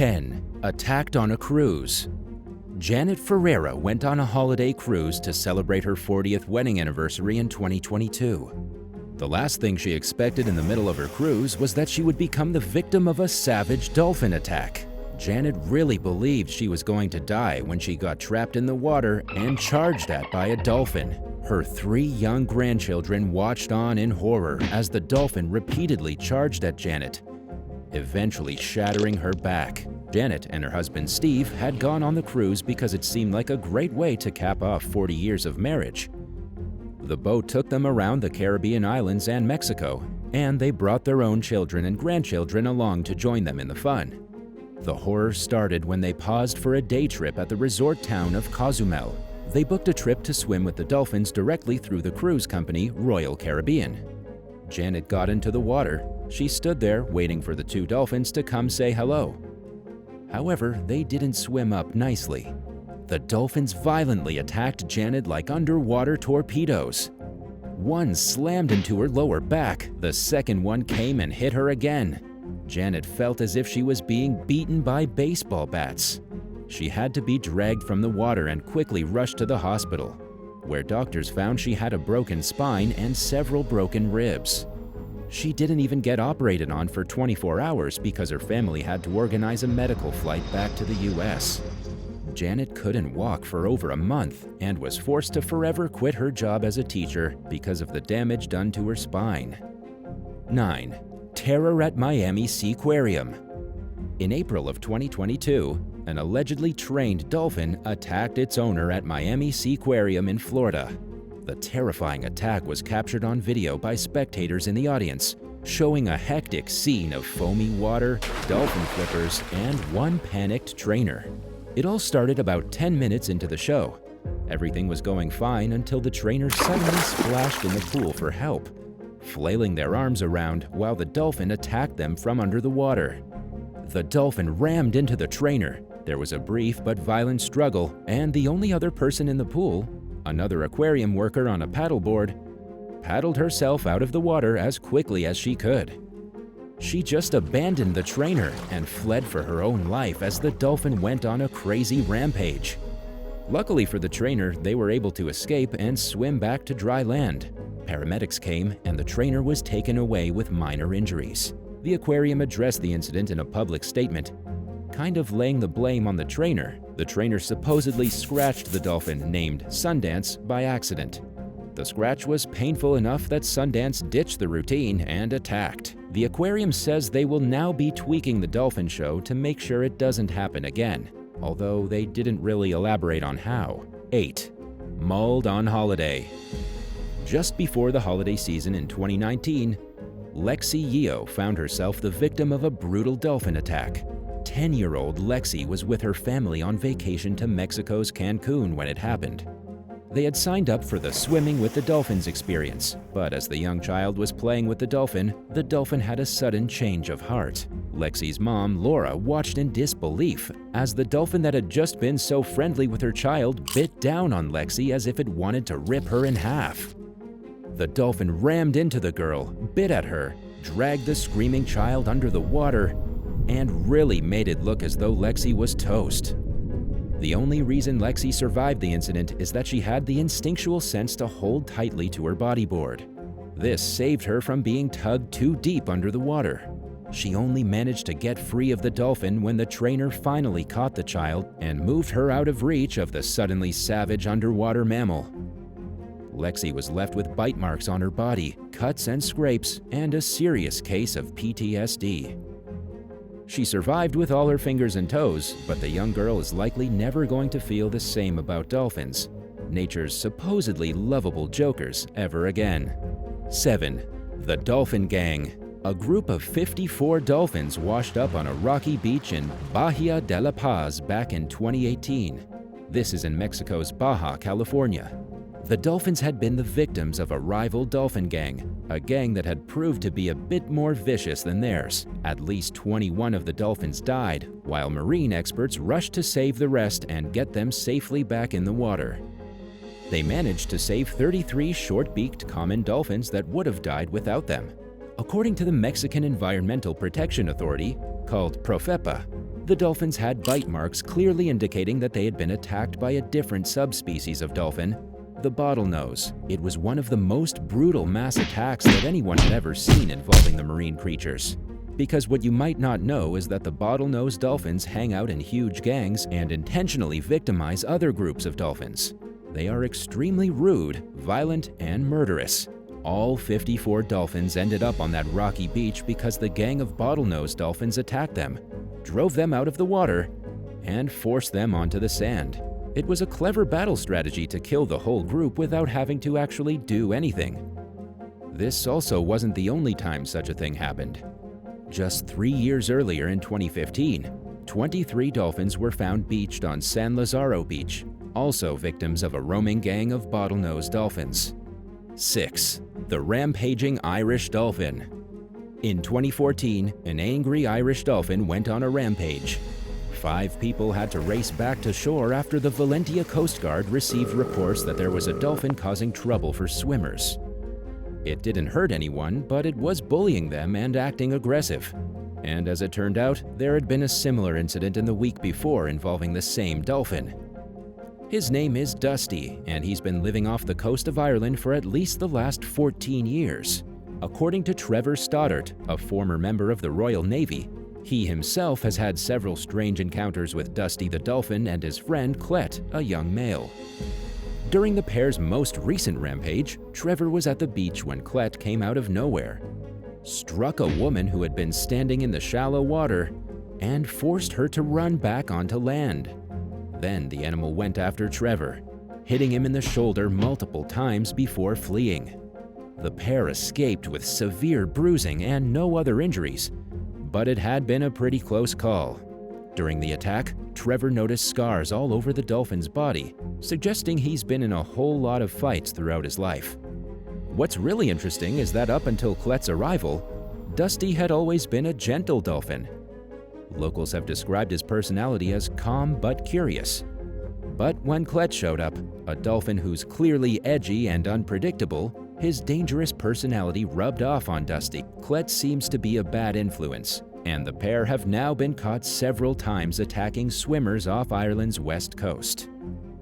10. Attacked on a cruise. Janet Ferreira went on a holiday cruise to celebrate her 40th wedding anniversary in 2022. The last thing she expected in the middle of her cruise was that she would become the victim of a savage dolphin attack. Janet really believed she was going to die when she got trapped in the water and charged at by a dolphin. Her 3 young grandchildren watched on in horror as the dolphin repeatedly charged at Janet, eventually shattering her back. Janet and her husband Steve had gone on the cruise because it seemed like a great way to cap off 40 years of marriage. The boat took them around the Caribbean islands and Mexico, and they brought their own children and grandchildren along to join them in the fun. The horror started when they paused for a day trip at the resort town of Cozumel. They booked a trip to swim with the dolphins directly through the cruise company Royal Caribbean. Janet got into the water. She stood there waiting for the 2 dolphins to come say hello. However, they didn't swim up nicely. The dolphins violently attacked Janet like underwater torpedoes. One slammed into her lower back. The second one came and hit her again. Janet felt as if she was being beaten by baseball bats. She had to be dragged from the water and quickly rushed to the hospital, where doctors found she had a broken spine and several broken ribs. She didn't even get operated on for 24 hours because her family had to organize a medical flight back to the US. Janet couldn't walk for over a month and was forced to forever quit her job as a teacher because of the damage done to her spine. 9. Terror at Miami SEAQUARIUM. In April of 2022, an allegedly trained dolphin attacked its owner at Miami SEAQUARIUM in Florida. The terrifying attack was captured on video by spectators in the audience, showing a hectic scene of foamy water, dolphin flippers, and one panicked trainer. It all started about 10 minutes into the show. Everything was going fine until the trainers suddenly splashed in the pool for help, flailing their arms around while the dolphin attacked them from under the water. The dolphin rammed into the trainer. There was a brief but violent struggle, and the only other person in the pool, another aquarium worker on a paddleboard, paddled herself out of the water as quickly as she could. She just abandoned the trainer and fled for her own life as the dolphin went on a crazy rampage. Luckily for the trainer, they were able to escape and swim back to dry land. Paramedics came and the trainer was taken away with minor injuries. The aquarium addressed the incident in a public statement, kind of laying the blame on the trainer. The trainer supposedly scratched the dolphin named Sundance by accident. The scratch was painful enough that Sundance ditched the routine and attacked. The aquarium says they will now be tweaking the dolphin show to make sure it doesn't happen again, although they didn't really elaborate on how. 8. Mauled on holiday. Just before the holiday season in 2019, Lexi Yeo found herself the victim of a brutal dolphin attack. 10-year-old Lexi was with her family on vacation to Mexico's Cancun when it happened. They had signed up for the swimming with the dolphins experience, but as the young child was playing with the dolphin had a sudden change of heart. Lexi's mom, Laura, watched in disbelief as the dolphin that had just been so friendly with her child bit down on Lexi as if it wanted to rip her in half. The dolphin rammed into the girl, bit at her, dragged the screaming child under the water, and really made it look as though Lexi was toast. The only reason Lexi survived the incident is that she had the instinctual sense to hold tightly to her bodyboard. This saved her from being tugged too deep under the water. She only managed to get free of the dolphin when the trainer finally caught the child and moved her out of reach of the suddenly savage underwater mammal. Lexi was left with bite marks on her body, cuts and scrapes, and a serious case of PTSD. She survived with all her fingers and toes, but the young girl is likely never going to feel the same about dolphins, nature's supposedly lovable jokers, ever again. 7. The Dolphin Gang. A group of 54 dolphins washed up on a rocky beach in Bahia de la Paz back in 2018. This is in Mexico's Baja, California. The dolphins had been the victims of a rival dolphin gang, a gang that had proved to be a bit more vicious than theirs. At least 21 of the dolphins died, while marine experts rushed to save the rest and get them safely back in the water. They managed to save 33 short-beaked common dolphins that would have died without them. According to the Mexican Environmental Protection Authority, called Profepa, The dolphins had bite marks clearly indicating that they had been attacked by a different subspecies of dolphin, the bottlenose. It was one of the most brutal mass attacks that anyone had ever seen involving the marine creatures. Because what you might not know is that the bottlenose dolphins hang out in huge gangs and intentionally victimize other groups of dolphins. They are extremely rude, violent, and murderous. All 54 dolphins ended up on that rocky beach because the gang of bottlenose dolphins attacked them, drove them out of the water, and forced them onto the sand. It was a clever battle strategy to kill the whole group without having to actually do anything. This also wasn't the only time such a thing happened. Just 3 years earlier in 2015, 23 dolphins were found beached on San Lazaro Beach, also victims of a roaming gang of bottlenose dolphins. 6. The rampaging Irish dolphin. In 2014, an angry Irish dolphin went on a rampage. 5 people had to race back to shore after the Valentia Coast Guard received reports that there was a dolphin causing trouble for swimmers. It didn't hurt anyone, but it was bullying them and acting aggressive. And as it turned out, there had been a similar incident in the week before involving the same dolphin. His name is Dusty, and he's been living off the coast of Ireland for at least the last 14 years. According to Trevor Stoddart, a former member of the Royal Navy, he himself has had several strange encounters with Dusty the dolphin and his friend Clet, a young male. During the pair's most recent rampage, Trevor was at the beach when Clet came out of nowhere, struck a woman who had been standing in the shallow water, and forced her to run back onto land. Then the animal went after Trevor, hitting him in the shoulder multiple times before fleeing. The pair escaped with severe bruising and no other injuries, but it had been a pretty close call. During the attack, Trevor noticed scars all over the dolphin's body, suggesting he's been in a whole lot of fights throughout his life. What's really interesting is that up until Clet's arrival, Dusty had always been a gentle dolphin. Locals have described his personality as calm but curious. But when Clet showed up, a dolphin who's clearly edgy and unpredictable, his dangerous personality rubbed off on Dusty. Clet seems to be a bad influence, and the pair have now been caught several times attacking swimmers off Ireland's west coast.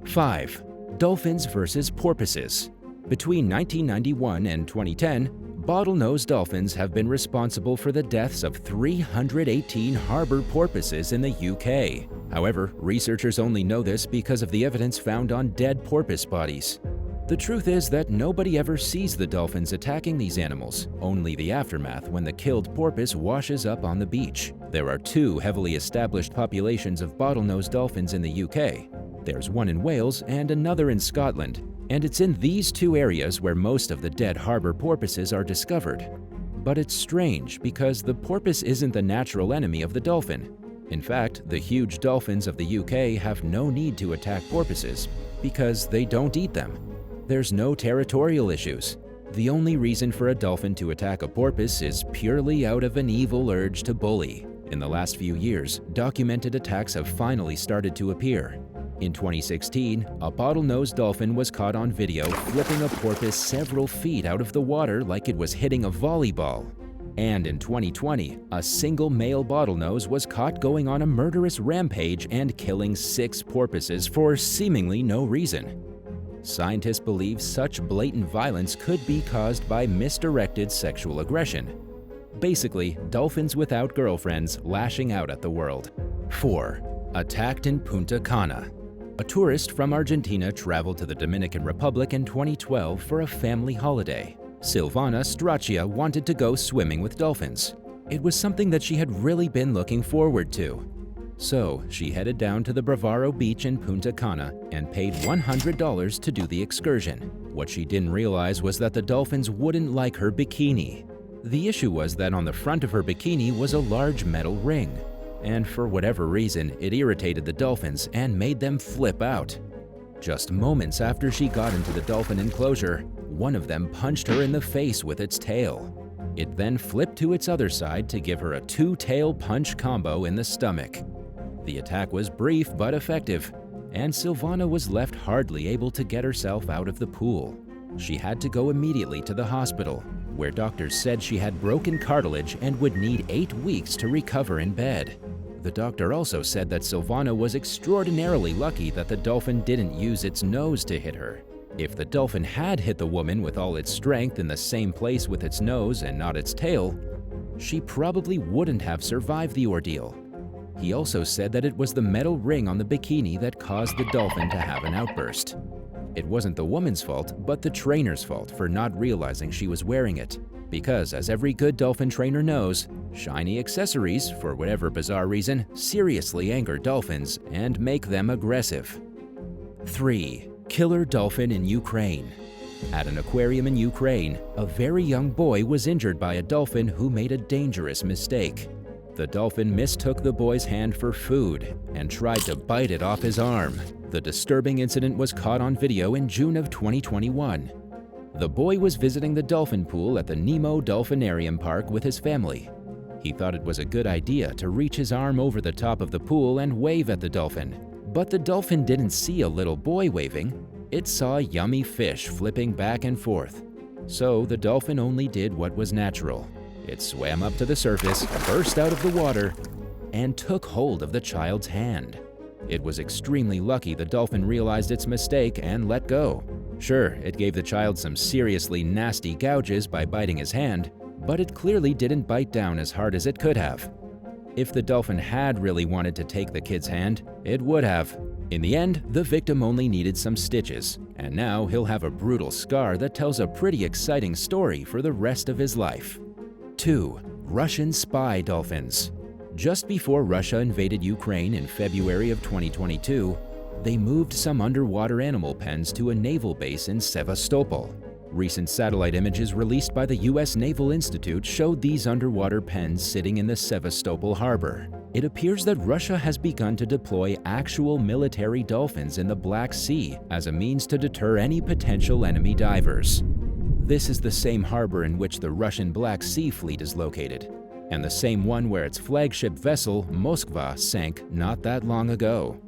5. Dolphins versus porpoises. Between 1991 and 2010, bottlenose dolphins have been responsible for the deaths of 318 harbor porpoises in the UK. However, researchers only know this because of the evidence found on dead porpoise bodies. The truth is that nobody ever sees the dolphins attacking these animals, only the aftermath when the killed porpoise washes up on the beach. There are 2 heavily established populations of bottlenose dolphins in the UK. There's one in Wales and another in Scotland, and it's in these 2 areas where most of the dead harbor porpoises are discovered. But it's strange because the porpoise isn't the natural enemy of the dolphin. In fact, the huge dolphins of the UK have no need to attack porpoises because they don't eat them. There's no territorial issues. The only reason for a dolphin to attack a porpoise is purely out of an evil urge to bully. In the last few years, documented attacks have finally started to appear. In 2016, a bottlenose dolphin was caught on video flipping a porpoise several feet out of the water like it was hitting a volleyball. And in 2020, a single male bottlenose was caught going on a murderous rampage and killing 6 porpoises for seemingly no reason. Scientists believe such blatant violence could be caused by misdirected sexual aggression. Basically, dolphins without girlfriends lashing out at the world. 4. Attacked in Punta Cana. A tourist from Argentina traveled to the Dominican Republic in 2012 for a family holiday. Silvana Straccia wanted to go swimming with dolphins. It was something that she had really been looking forward to. So she headed down to the Bravaro Beach in Punta Cana and paid $100 to do the excursion. What she didn't realize was that the dolphins wouldn't like her bikini. The issue was that on the front of her bikini was a large metal ring, and for whatever reason, it irritated the dolphins and made them flip out. Just moments after she got into the dolphin enclosure, one of them punched her in the face with its tail. It then flipped to its other side to give her a 2-tail punch combo in the stomach. The attack was brief but effective, and Silvana was left hardly able to get herself out of the pool. She had to go immediately to the hospital, where doctors said she had broken cartilage and would need 8 weeks to recover in bed. The doctor also said that Silvana was extraordinarily lucky that the dolphin didn't use its nose to hit her. If the dolphin had hit the woman with all its strength in the same place with its nose and not its tail, she probably wouldn't have survived the ordeal. He also said that it was the metal ring on the bikini that caused the dolphin to have an outburst. It wasn't the woman's fault, but the trainer's fault for not realizing she was wearing it. Because, as every good dolphin trainer knows, shiny accessories, for whatever bizarre reason, seriously anger dolphins and make them aggressive. 3. Killer dolphin in Ukraine. At an aquarium in Ukraine, a very young boy was injured by a dolphin who made a dangerous mistake. The dolphin mistook the boy's hand for food and tried to bite it off his arm. The disturbing incident was caught on video in June of 2021. The boy was visiting the dolphin pool at the Nemo Dolphinarium Park with his family. He thought it was a good idea to reach his arm over the top of the pool and wave at the dolphin. But the dolphin didn't see a little boy waving. It saw a yummy fish flipping back and forth. So the dolphin only did what was natural. It swam up to the surface, burst out of the water, and took hold of the child's hand. It was extremely lucky the dolphin realized its mistake and let go. Sure, it gave the child some seriously nasty gouges by biting his hand, but it clearly didn't bite down as hard as it could have. If the dolphin had really wanted to take the kid's hand, it would have. In the end, the victim only needed some stitches, and now he'll have a brutal scar that tells a pretty exciting story for the rest of his life. 2. Russian spy dolphins. Just before Russia invaded Ukraine in February of 2022, they moved some underwater animal pens to a naval base in Sevastopol. Recent satellite images released by the U.S. Naval Institute showed these underwater pens sitting in the Sevastopol harbor. It appears that Russia has begun to deploy actual military dolphins in the Black Sea as a means to deter any potential enemy divers. This is the same harbor in which the Russian Black Sea Fleet is located, and the same one where its flagship vessel, Moskva, sank not that long ago.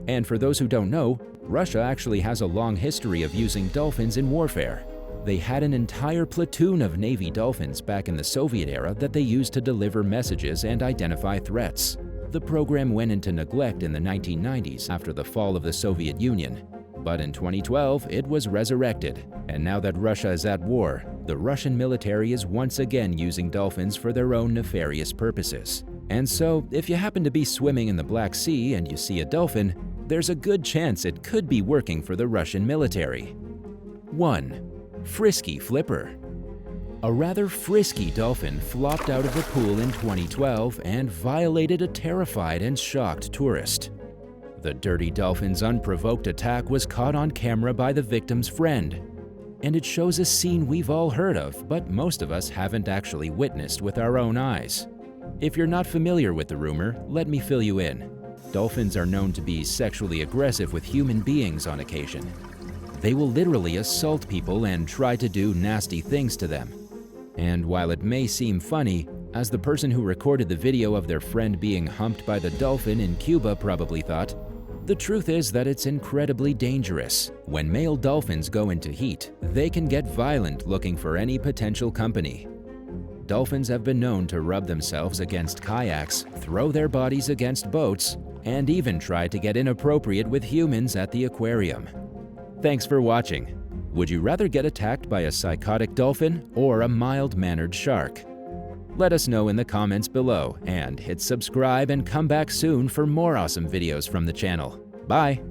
And for those who don't know, Russia actually has a long history of using dolphins in warfare. They had an entire platoon of Navy dolphins back in the Soviet era that they used to deliver messages and identify threats. The program went into neglect in the 1990s after the fall of the Soviet Union. But in 2012, it was resurrected. And now that Russia is at war, the Russian military is once again using dolphins for their own nefarious purposes. And so, if you happen to be swimming in the Black Sea and you see a dolphin, there's a good chance it could be working for the Russian military. 1. Frisky flipper. A rather frisky dolphin flopped out of the pool in 2012 and violated a terrified and shocked tourist. The dirty dolphin's unprovoked attack was caught on camera by the victim's friend, and it shows a scene we've all heard of, but most of us haven't actually witnessed with our own eyes. If you're not familiar with the rumor, let me fill you in. Dolphins are known to be sexually aggressive with human beings on occasion. They will literally assault people and try to do nasty things to them. And while it may seem funny, as the person who recorded the video of their friend being humped by the dolphin in Cuba probably thought, the truth is that it's incredibly dangerous. When male dolphins go into heat, they can get violent looking for any potential company. Dolphins have been known to rub themselves against kayaks, throw their bodies against boats, and even try to get inappropriate with humans at the aquarium. Thanks for watching. Would you rather get attacked by a psychotic dolphin or a mild-mannered shark? Let us know in the comments below, and hit subscribe and come back soon for more awesome videos from the channel. Bye!